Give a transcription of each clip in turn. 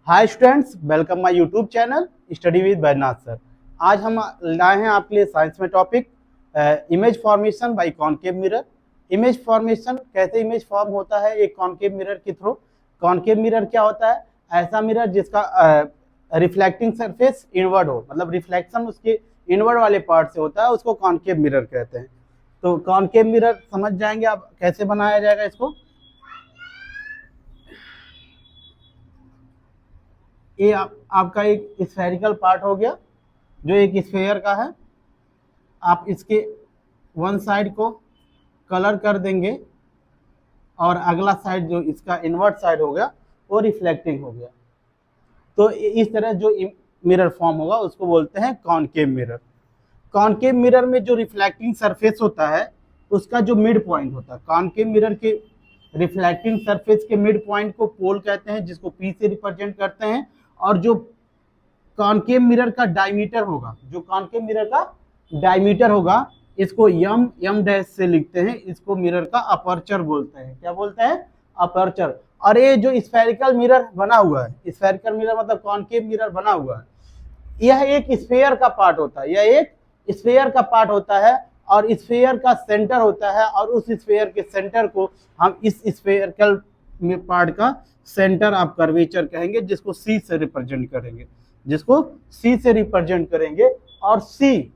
Hi students, welcome my YouTube channel study with Baijnath sir. आज हम लाए हैं आपके लिए साइंस में topic image formation by concave mirror. Image formation कैसे इमेज फॉर्म होता है एक कॉनकेव मिरर के थ्रू। कॉनकेव मिरर क्या होता है? ऐसा मिरर जिसका रिफ्लेक्टिंग सरफेस इनवर्ड हो, मतलब रिफ्लेक्शन उसके इनवर्ड वाले पार्ट से होता है, उसको कॉनकेव मिरर कहते हैं। तो कॉनकेव मिरर समझ जाएंगे आप कैसे बनाया जाएगा इसको। ये आपका एक स्फेरिकल पार्ट हो गया जो एक स्फेयर का है। आप इसके वन साइड को कलर कर देंगे और अगला साइड जो इसका इनवर्ट साइड हो गया वो रिफ्लेक्टिंग हो गया। तो इस तरह जो मिरर फॉर्म होगा उसको बोलते हैं कॉनकेव मिरर। कॉनकेव मिरर में जो रिफ्लेक्टिंग सरफेस होता है उसका जो मिड पॉइंट होता है, कॉनकेव मिरर के रिफ्लेक्टिंग सरफेस के मिड पॉइंट को पोल कहते हैं, जिसको पी से रिप्रेजेंट करते हैं। और जो कॉनकेव मिरर का डायमीटर होगा, जो कॉनकेव मिरर का डायमीटर होगा, इसको एम डैश से लिखते हैं। इसको मिरर का अपर्चर बोलते हैं। क्या बोलते हैं? अपर्चर। और ये जो स्फेरिकल मिरर बना हुआ है, स्फेरिकल मिरर मतलब कॉनकेव मिरर बना हुआ है, यह एक स्फेयर का पार्ट होता है। यह एक स्फेयर का पार्ट होता है और स्फेयर का सेंटर होता है, और उस स्फेयर के सेंटर को हम इस स्फेरिकल पार्ट का सेंटर ऑफ कर्वेचर कहेंगे, जिसको सी से रिप्रेजेंट करेंगे, जिसको सी से रिप्रेजेंट करेंगे। और सी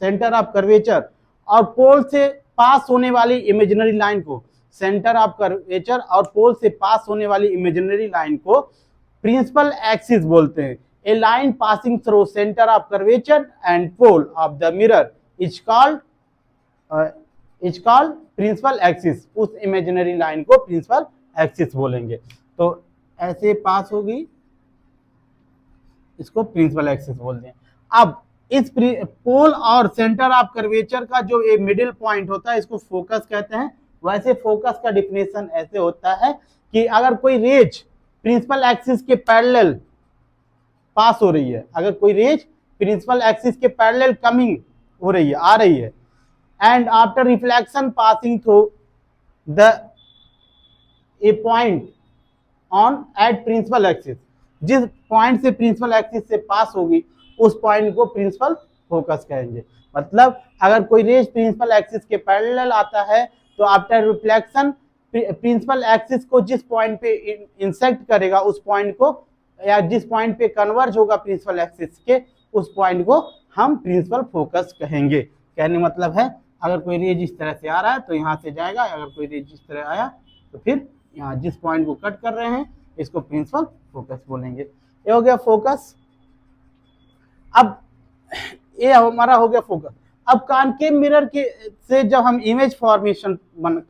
सेंटर ऑफ कर्वेचर, और पोल से पास होने वाली इमेजिनरी लाइन को, सेंटर ऑफ कर्वेचर और पोल से पास होने वाली इमेजिनरी लाइन को प्रिंसिपल एक्सिस बोलते हैं। A line passing through centre of curvature and pole of the mirror is called principal axis. उस इमेजिनरी लाइन को प्रिंसिपल एक्सिस बोलेंगे। तो ऐसे पास होगी, इसको प्रिंसिपल एक्सिस बोलते हैं। अब इस पोल और सेंटर ऑफ कर्वेचर का जो ये मिडिल पॉइंट होता है इसको फोकस कहते हैं। वैसे फोकस का डिफिनेशन ऐसे होता है कि अगर कोई रेज प्रिंसिपल एक्सिस के पैरेलल पास हो रही है, अगर कोई रेज प्रिंसिपल एक्सिस के पैरेलल कमिंग हो रही है, आ रही है, and after reflection passing through the A point on at principal axis, जिस पॉइंट से प्रिंसिपल एक्सिस से पास होगी उस पॉइंट को प्रिंसिपल फोकस कहेंगे। मतलब अगर कोई रेज प्रिंसिपल एक्सिस के पैरेलल आता है तो आफ्टर रिफ्लेक्शन प्रिंसिपल एक्सिस को जिस पॉइंट पे इंसेक्ट करेगा, उस पॉइंट को, या जिस पॉइंट पे कन्वर्ज होगा प्रिंसिपल एक्सिस के, उस पॉइंट को हम प्रिंसिपल फोकस कहेंगे। कहने मतलब है अगर कोई रेज इस तरह से आ रहा है तो यहाँ से जाएगा, अगर कोई रेज इस तरह आया तो फिर यहाँ जिस पॉइंट को कट कर रहे हैं इसको प्रिंसिपल फोकस बोलेंगे। ये हो गया फोकस। अब ये हमारा हो गया फोकस। अब कॉनकेव मिरर के से जब हम इमेज फॉर्मेशन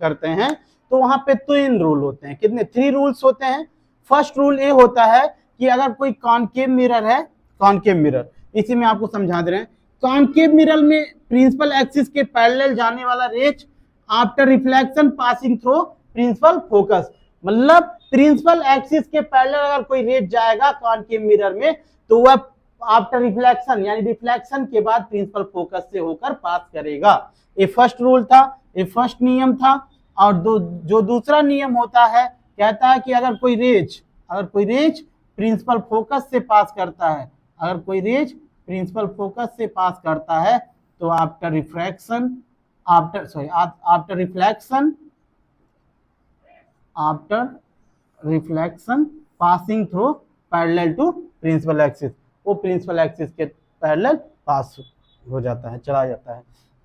करते हैं तो वहां पे 3 रूल होते हैं। कितने? 3 रूल्स होते हैं। फर्स्ट रूल ये होता है कि अगर कोई कॉनकेव मिरर है, कॉनकेव मिरर, इसी में आपको समझा दे रहे हैं, कॉनकेव मिरर में प्रिंसिपल एक्सिस के पैरेलल जाने वाला rays after reflection passing through principal focus, मतलब प्रिंसिपल एक्सिस के पैरेलल अगर कोई रेज जाएगा कॉनकेव मिरर में तो वह आफ्टर रिफ्लेक्शन यानी रिफ्लेक्शन के बाद प्रिंसिपल फोकस से होकर पास करेगा। ये फर्स्ट रूल था, ये फर्स्ट नियम था। और जो दूसरा नियम होता है, कहता है कि अगर कोई रेज प्रिंसिपल फोकस से पास करता है, अगर कोई रेज प्रिंसिपल फोकस से पास करता है तो after reflection passing through parallel to principal axis, वो प्रिंसिपल एक्सिस के पैरेलल पास हो जाता है, चला जाता है।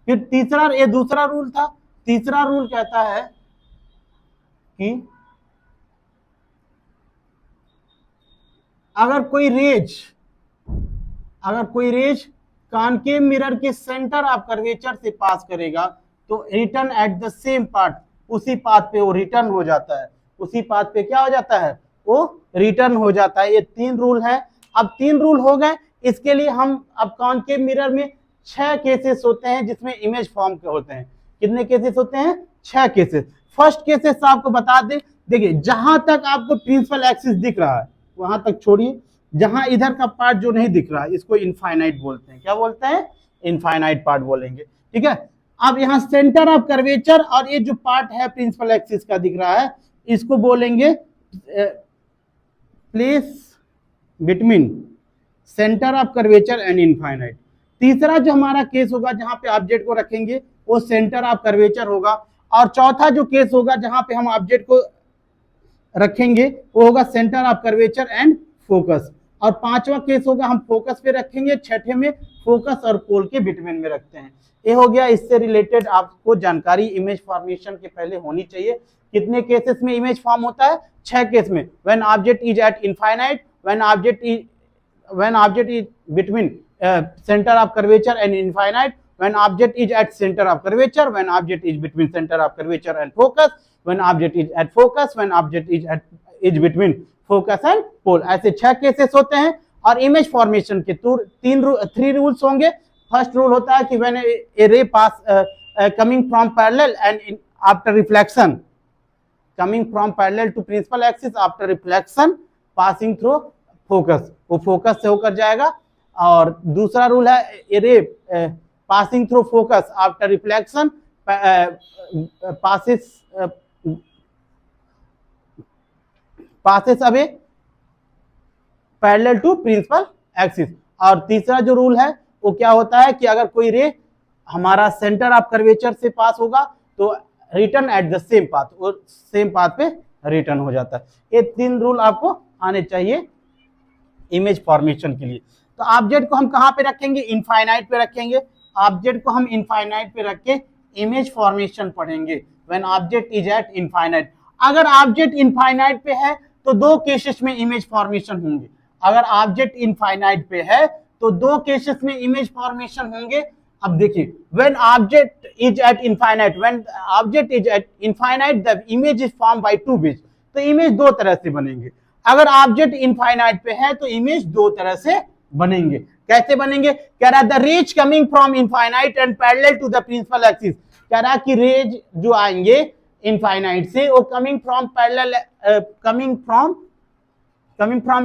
फिर तीसरा, ये दूसरा रूल था। तीसरा रूल कहता है कि अगर कोई रेज कॉनकेव मिरर के सेंटर ऑफ कर्वेचर से पास करेगा तो return at the same path, उसी पाथ पे वो रिटर्न हो जाता है। उसी पाथ पे क्या हो जाता है? वो रिटर्न हो जाता है। ये 3 रूल है। अब 3 रूल हो गए। इसके लिए हम अब कॉनकेव मिरर में 6 केसेस होते हैं जिसमें इमेज फॉर्म के होते हैं। कितने केसेस होते हैं? 6 केसेस। फर्स्ट केसेस आपको बता दें, देखिए जहां तक आपको प्रिंसिपल एक्सिस दिख रहा है वहां तक छोड़िए, जहां इधर का पार्ट जो नहीं दिख रहा है इसको इनफाइनाइट बोलते हैं। क्या बोलते हैं? इनफाइनाइट पार्ट बोलेंगे। ठीक है। अब यहाँ सेंटर ऑफ कर्वेचर और ये जो पार्ट है प्रिंसिपल एक्सिस का दिख रहा है इसको बोलेंगे place between centre of curvature and infinite. तीसरा जो हमारा केस होगा जहां पे ऑब्जेक्ट को रखेंगे वो सेंटर ऑफ कर्वेचर होगा, और चौथा जो केस होगा जहां पे हम ऑब्जेक्ट को रखेंगे वो होगा centre of curvature and focus, और पांचवा केस होगा हम फोकस पे रखेंगे, छठे में फोकस और पोल के बिटवीन में रखते हैं। ये हो गया, इससे रिलेटेड आपको जानकारी इमेज फॉर्मेशन के पहले होनी चाहिए। कितने केसेस में इमेज फॉर्म होता है? 6 केस में। When object is at infinite, when object is between centre of curvature and infinite, when object is at center of curvature, when object is between center of curvature and focus, when object is at focus, when object is between focus and pole। ऐसे 6 cases होते हैं। और image formation के 3 rules होंगे। First rule होता है कि when a ray pass coming from parallel and after reflection, coming from parallel to principal axis after reflection passing through focus, वो फोकस से होकर जाएगा। और दूसरा रूल है a ray passing through focus after reflection passes away parallel to principal axis। और तीसरा जो रूल है वो क्या होता है कि अगर कोई रे हमारा सेंटर ऑफ कर्वेचर से पास होगा तो return at the same path, और सेम पाथ पे रिटर्न हो जाता है। ये 3 रूल आपको आने चाहिए इमेज फॉर्मेशन के लिए। तो ऑब्जेक्ट को हम कहां पे रखेंगे? इनफाइनाइट पे रखेंगे। ऑब्जेक्ट को हम इनफाइनाइट पे रख के इमेज फॉर्मेशन पढ़ेंगे। When object is at infinite, अगर ऑब्जेक्ट इनफाइनाइट पे है तो 2 केसेस में इमेज फॉर्मेशन होंगे। अगर ऑब्जेक्ट इनफाइनाइट पे है तो 2 केसेस में इमेज फॉर्मेशन होंगे। अब देखिए, when object is at infinite, when object is at infinite the image is form by 2 ways. तो इमेज 2 तरह से बनेंगे। अगर ऑब्जेक्ट इनफाइनाइट पे है तो इमेज 2 तरह से बनेंगे। कैसे बनेंगे? कह रहा the rays coming from infinite and parallel to the principal axis. कह रहा कि रेज जो आएंगे इनफाइनाइट से वो coming from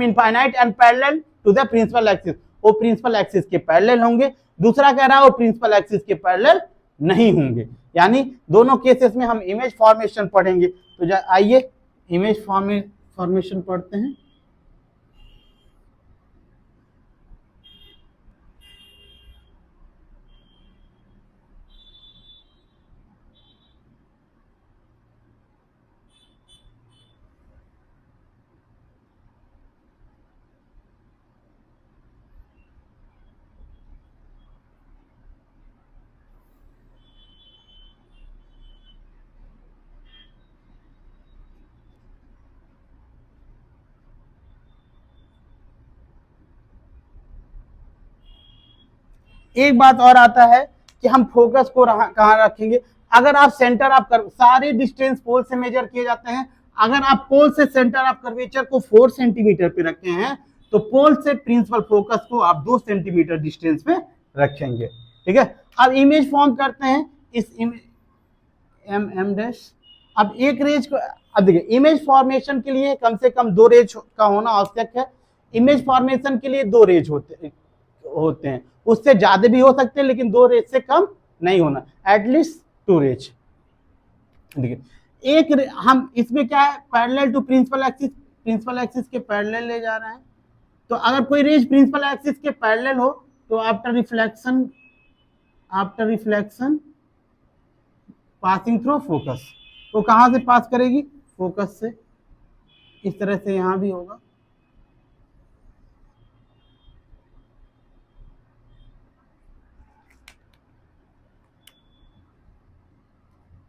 infinite and parallel to the principal axis, वो प्रिंसिपल एक्सिस के पैरेलल होंगे। दूसरा कह रहा है वो प्रिंसिपल एक्सिस के पैरेलल नहीं होंगे। यानी दोनों केसेस में हम इमेज फॉर्मेशन पढ़ेंगे। तो आइए इमेज फॉर्मेशन पढ़ते हैं। एक बात और आता है कि हम फोकस को कहां रखेंगे। अगर आप सेंटर ऑफ सारे डिस्टेंस पोल से मेजर किए जाते हैं। अगर आप पोल से सेंटर ऑफ कर्वेचर को 4 सेंटीमीटर पे रखे हैं तो पोल से प्रिंसिपल फोकस को आप 2 सेंटीमीटर डिस्टेंस पे रखेंगे। ठीक है, अब इमेज फॉर्म करते हैं इस एम डैश। अब एक रेज को, अब देखिए इमेज फॉर्मेशन के लिए कम से कम 2 रेज का होना आवश्यक है। इमेज फॉर्मेशन के लिए 2 रेज होते हैं, उससे ज्यादा भी हो सकते हैं लेकिन 2 रेज से कम नहीं होना, एटलीस्ट 2 रेज। देखिए एक हम इसमें क्या है, पैरेलल टू प्रिंसिपल एक्सिस के पैरेलल ले जा रहे हैं। तो अगर कोई रेज प्रिंसिपल एक्सिस के पैरेलल हो तो after reflection passing through focus, तो कहां से पास करेगी? फोकस से। इस तरह से यहां भी होगा।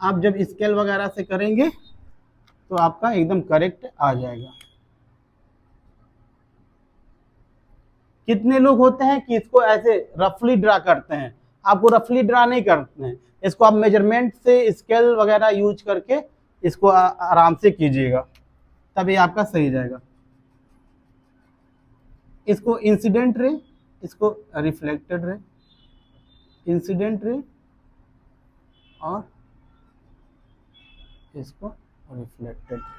आप जब स्केल वगैरह से करेंगे तो आपका एकदम करेक्ट आ जाएगा। कितने लोग होते हैं कि इसको ऐसे रफली ड्रा करते हैं? आपको रफली ड्रा नहीं करते हैं, इसको आप मेजरमेंट से स्केल वगैरह यूज करके इसको आराम से कीजिएगा, तभी आपका सही जाएगा। इसको इंसिडेंट रे, इसको रिफ्लेक्टेड रे, इंसिडेंट रे और इसको रिफ्लेक्टेड रे।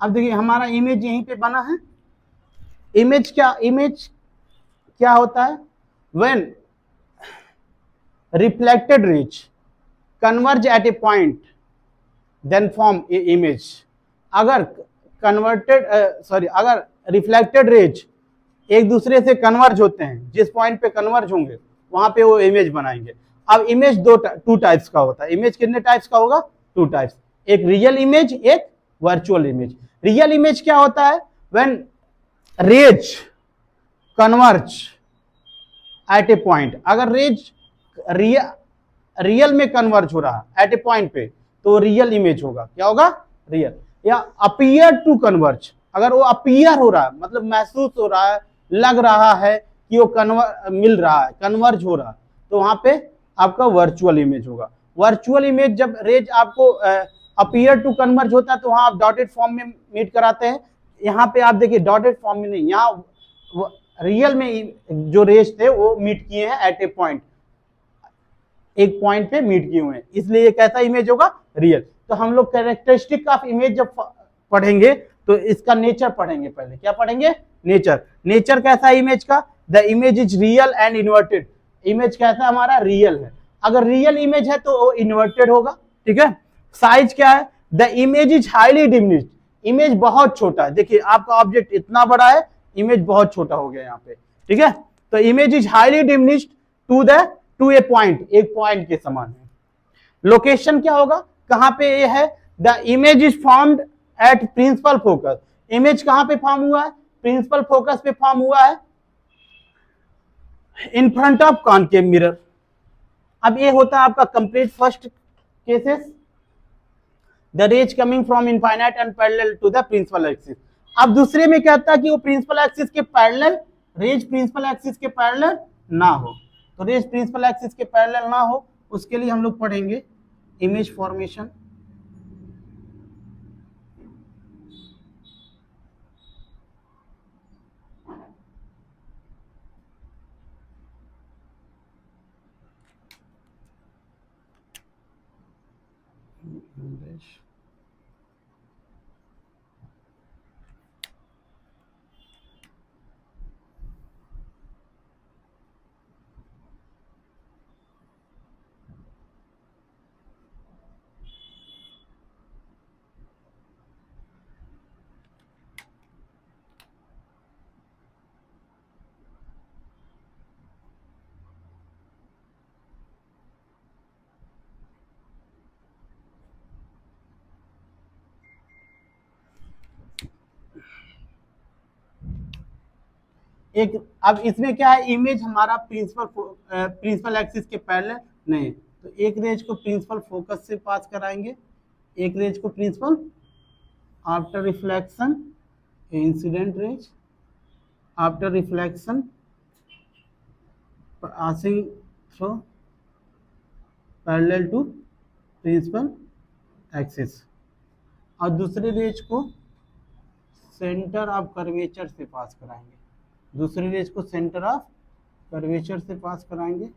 अब देखिए हमारा इमेज यहीं पे बना है। इमेज क्या होता है? When reflected rays, converge at a point then form a image. अगर अगर रिफ्लेक्टेड रेज एक दूसरे से कन्वर्ज होते हैं, जिस पॉइंट पे कन्वर्ज होंगे वहां पे वो इमेज बनाएंगे। अब इमेज टू टाइप्स का होता है। इमेज कितने टाइप्स का होगा? टू टाइप्स, एक रियल इमेज, एक वर्चुअल इमेज। रियल इमेज क्या होता है? When rays converge at a point, अगर रेज रियल में कन्वर्ज हो रहा है एट ए पॉइंट पे तो रियल इमेज होगा। क्या होगा? रियल। या अपीयर टू कन्वर्ज, अगर वो अपीयर हो रहा है मतलब महसूस हो रहा है, लग रहा है कि वो मिल रहा है, कन्वर्ज हो रहा है, तो वहां पे आपका वर्चुअल इमेज होगा। वर्चुअल इमेज जब रेज आपको अपीयर टू कन्वर्ज होता है तो वहां आप डॉटेड फॉर्म में मीट कराते हैं। यहाँ पे आप देखिए डॉटेड फॉर्म में नहीं, यहाँ रियल में जो रेज थे वो मीट किए हैं एट ए पॉइंट, एक पॉइंट पे मीट किए हुए हैं, इसलिए ये कैसा इमेज होगा? रियल। तो हम लोग कैरेक्टरिस्टिक ऑफ इमेज जब पढ़ेंगे तो इसका नेचर पढ़ेंगे। पहले क्या पढ़ेंगे? नेचर। नेचर कैसा है इमेज का? The image is real and inverted. Image कैसा हमारा? रियल है। अगर रियल इमेज है तो वो इन्वर्टेड होगा। ठीक है। साइज क्या है? The image is highly diminished. Image बहुत छोटा है। देखिए आपका ऑब्जेक्ट इतना बड़ा है, इमेज बहुत छोटा हो गया यहाँ पे। ठीक है। तो image is highly diminished to a point, एक पॉइंट के समान है। लोकेशन क्या होगा? कहां पे ये है? The image is formed at principal focus. Image कहां पे फॉर्म हुआ है? प्रिंसिपल फोकस पे फॉर्म हुआ है, in front of concave mirror. अब ये होता है आपका complete first cases, the rays coming from infinite and parallel to the principal axis. अब दूसरे में क्या था कि वो प्रिंसिपल एक्सिस के पैरेलल, रेज प्रिंसिपल एक्सिस के पैरेलल ना हो। तो रेज प्रिंसिपल एक्सिस के पैरेलल ना हो, उसके लिए हम लोग पढ़ेंगे इमेज फॉर्मेशन। एक अब इसमें क्या है? इमेज हमारा प्रिंसिपल एक्सिस के पैरेलल नहीं, तो एक रेज को प्रिंसिपल फोकस से पास कराएंगे, एक रेज को principal after reflection, incident rays after reflection passing through parallel to principal axis, और दूसरे रेज को सेंटर ऑफ कर्वेचर से पास कराएंगे। दूसरे रेज को सेंटर ऑफ कर्वेचर से पास कराएंगे।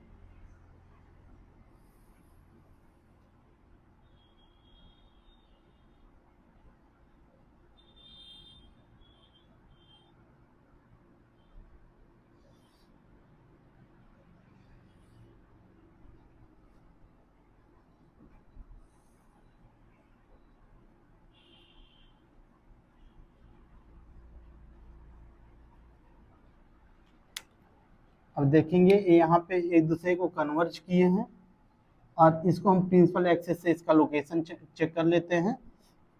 अब देखेंगे यहाँ पे एक दूसरे को कन्वर्ज किए हैं, और इसको हम प्रिंसिपल एक्सिस से इसका लोकेशन चेक कर लेते हैं।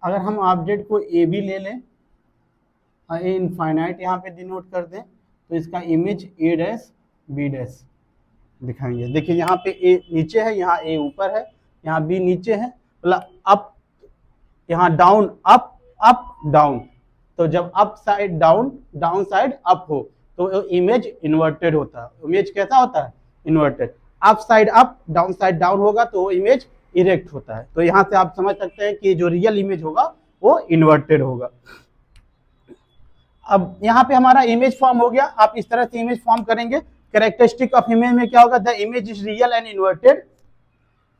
अगर हम ऑब्जेक्ट को ए बी ले लें और ए इनफाइनाइट यहाँ पे डिनोट कर दें तो इसका image A dash B dash दिखाएंगे। देखिए यहाँ पे ए नीचे है, यहाँ ए ऊपर है, यहाँ बी नीचे है, मतलब अप, यहाँ डाउन अप अप डाउन। तो जब up side down, down side up हो तो इमेज इन्वर्टेड होता है। इमेज कैसा होता है? Inverted. Up side up, down side down होगा तो वो इमेज इरेक्ट होता है। तो यहाँ से आप समझ सकते हैं कि जो रियल इमेज होगा वो इन्वर्टेड होगा। अब यहाँ पे हमारा इमेज फॉर्म हो गया। आप इस तरह से इमेज फॉर्म करेंगे। कैरेक्टरिस्टिक ऑफ इमेज में क्या होगा? The image is real and inverted.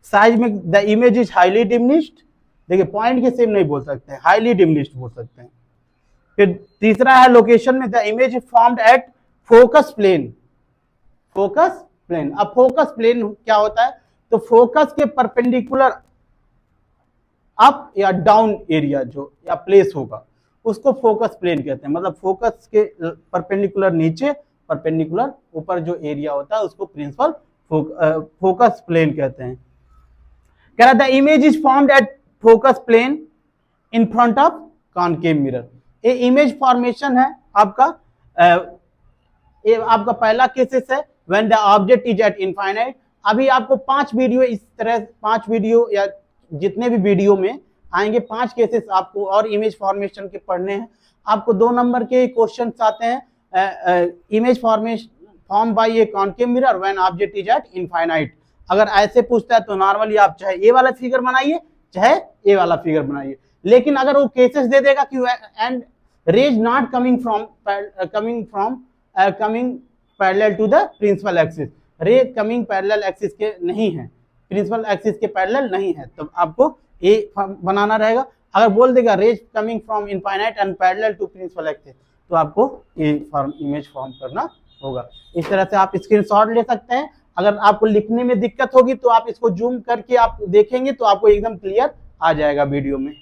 Size में the image is highly diminished. देखिए पॉइंट के सेम नहीं बोल सकते हैं, हाईली डिमिनिश्ड बोल सकते हैं। फिर तीसरा है लोकेशन में, the image is formed at focus plane. Focus plane. अब फोकस प्लेन क्या होता है? तो फोकस के परपेंडिकुलर अप या डाउन एरिया जो या प्लेस होगा उसको फोकस प्लेन कहते हैं। मतलब फोकस के परपेंडिकुलर नीचे, परपेंडिकुलर ऊपर जो एरिया होता है उसको प्रिंसिपल फोकस प्लेन कहते हैं। कह रहा था image is formed at focus plane in front of concave mirror. ये इमेज फॉर्मेशन है आपका, ये आपका पहला केसेस है when the object is at infinite. अभी आपको 5 वीडियो इस तरह, 5 वीडियो या जितने भी वीडियो में आएंगे 5 केसेस आपको और इमेज फॉर्मेशन के पढ़ने हैं। आपको 2 नंबर के क्वेश्चन आते हैं, image formation form by A concave mirror when object is at infinite. अगर ऐसे पूछता है तो नॉर्मली आप चाहे ए वाला फिगर बनाइए चाहे ए वाला फिगर बनाइए, लेकिन अगर वो केसेस दे देगा कि and rays not coming parallel to the principal axis, ray coming parallel axis के नहीं है, प्रिंसिपल एक्सिस के पैरेलल नहीं है, तो आपको ए बनाना रहेगा। अगर बोल देगा rays coming from infinite and parallel to principal axis तो आपको ए फॉर्म इमेज फॉर्म करना होगा। इस तरह से आप स्क्रीनशॉट ले सकते हैं। अगर आपको लिखने में दिक्कत होगी तो आप इसको जूम करके आप देखेंगे तो आपको एकदम क्लियर आ जाएगा वीडियो में।